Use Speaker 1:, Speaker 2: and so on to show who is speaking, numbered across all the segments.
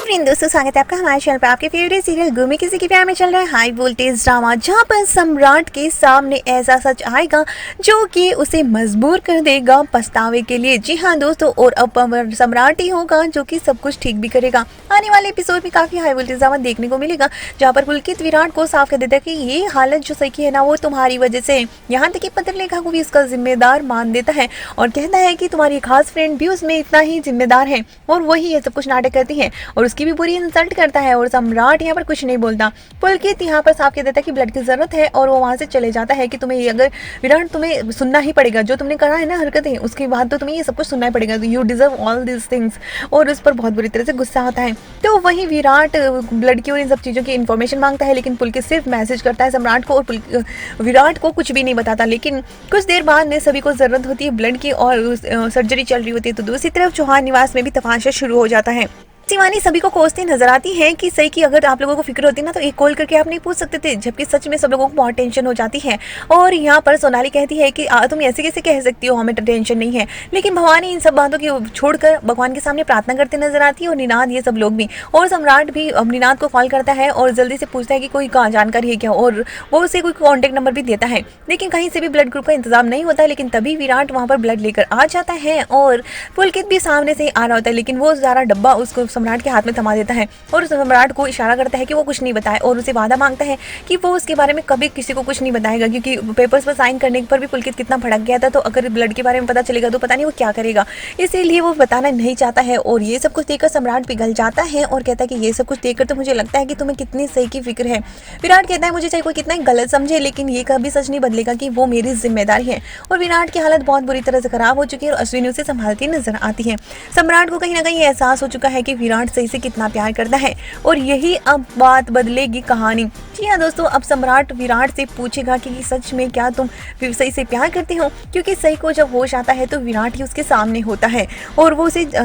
Speaker 1: Friend दोस्तों, स्वागत है आपका हमारे चैनल पर। आपके फेवरेट सीरियल गुम्मी किसी के प्यार में चल रहा है हाई वोल्टेज ड्रामा, जहां पर सम्राट के सामने ऐसा सच आएगा जो कि उसे मजबूर कर देगा पछतावे के लिए। जी हाँ दोस्तों, और अब सम्राट ही होगा जो कि सब कुछ ठीक भी करेगा। आने वाले एपिसोड में काफी हाई वोल्टेज ड्रामा देखने को मिलेगा, जहाँ पर पुलकित विराट को साफ कर देता है कि ये हालत जो सही है ना, वो तुम्हारी वजह से है। यहाँ तक कि पत्रलेखा को भी इसका जिम्मेदार मान देता है और कहता है कि तुम्हारी खास फ्रेंड भी उसमें इतना ही जिम्मेदार है और वही ये सब कुछ नाटक करती है और उसकी भी बुरी इंसल्ट करता है। और सम्राट यहाँ पर कुछ नहीं बोलता। पुलकित यहाँ पर साफ कह देता है कि ब्लड की जरूरत है और वो वहां से चले जाता है कि तुम्हें ये अगर विराट तुम्हें सुनना ही पड़ेगा, जो तुमने करा है ना हरकतें, उसके बाद तो तुम्हें ये सब कुछ सुनना ही पड़ेगा। You deserve all this things. और उस पर बहुत बुरी तरह से गुस्सा आता है। तो वही विराट ब्लड की और इन सब चीज़ों की इन्फॉर्मेशन मांगता है, लेकिन पुलकित सिर्फ मैसेज करता है सम्राट को और विराट को कुछ भी नहीं बताता। लेकिन कुछ देर बाद में सभी को जरूरत होती है ब्लड की और सर्जरी चल रही होती है। तो दूसरी तरफ चौहान निवास में भी तमाशा शुरू हो जाता है। शिवानी सभी को कोसती नजर आती है कि सही की अगर आप लोगों को फिक्र होती ना तो एक कॉल करके आप नहीं पूछ सकते थे, जबकि सच में सब लोगों को बहुत टेंशन हो जाती है। और यहाँ पर सोनाली कहती है कि तुम ऐसे कैसे कह सकती हो, हमें टेंशन नहीं है। लेकिन भवानी इन सब बातों की छोड़कर भगवान के सामने प्रार्थना करते नजर आती है और निनाद ये सब लोग भी। और सम्राट भी अब निनाद को कॉल करता है और जल्दी से पूछता है कि कोई जानकारी है क्या, और वो उसे कोई कॉन्टेक्ट नंबर भी देता है। लेकिन कहीं से भी ब्लड ग्रुप का इंतजाम नहीं होता है। लेकिन तभी विराट वहाँ पर ब्लड लेकर आ जाता है और पुलकित भी सामने से आ रहा होता है, लेकिन वो सारा डब्बा उसको सम्राट के हाथ में थमा देता है और सम्राट को इशारा करता है कि वो कुछ नहीं बताए और उसे वादा मांगता है कि वो उसके बारे में कभी किसी को कुछ नहीं बताएगा, क्योंकि पेपर्स पर साइन करने पर भी पुलकित कितना भड़क गया था। तो अगर ब्लड के बारे में पता चलेगा तो पता नहीं वो क्या करेगा, इसीलिए वो बताना नहीं चाहता है। और ये सब कुछ देखकर सम्राट पिघल जाता है और कहता है कि ये सब कुछ देखकर तो मुझे लगता है कि तुम्हें कितनी सही की फिक्र है। विराट कहता है मुझे चाहे कोई कितना गलत समझे, लेकिन ये कभी सच नहीं बदलेगा कि वो मेरी जिम्मेदारी है। और विराट की हालत बहुत बुरी तरह से खराब हो चुकी है और अश्विनी उसे संभालती नजर आती है। सम्राट को कहीं ना कहीं एहसास हो चुका है कि विराट सही से कितना प्यार करता है और यही अब बात बदलेगी कहानी। जी हाँ दोस्तों, अब सम्राट विराट से पूछेगा कि सच में क्या तुम सही से प्यार करते हो, क्योंकि सही को जब होश आता है तो विराट ही उसके सामने होता है और वो उसे कह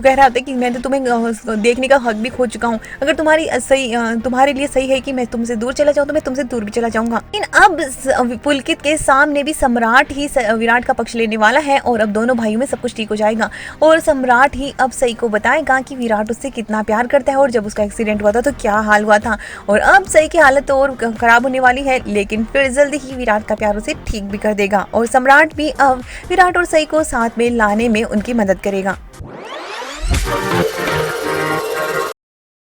Speaker 1: रहा होता है कि मैं तो तुम्हें देखने का हक भी खो चुका हूँ। अगर तुम्हारे लिए सही है कि मैं तुमसे दूर चला जाऊँ तो मैं तुमसे दूर भी चला जाऊंगा। लेकिन अब पुलकित के सामने भी सम्राट ही विराट का पक्ष लेने वाला है और अब दोनों भाइयों में सब कुछ ठीक हो जाएगा और सम्राट ही अब सही को बताएगा कि विराट उससे कितना प्यार करता है और जब उसका एक्सीडेंट हुआ था तो क्या हाल हुआ था। और अब सही की हालत तो और खराब होने वाली है, लेकिन फिर जल्दी ही विराट का प्यार उसे ठीक भी कर देगा और सम्राट भी अब विराट और सही को साथ में लाने में उनकी मदद करेगा।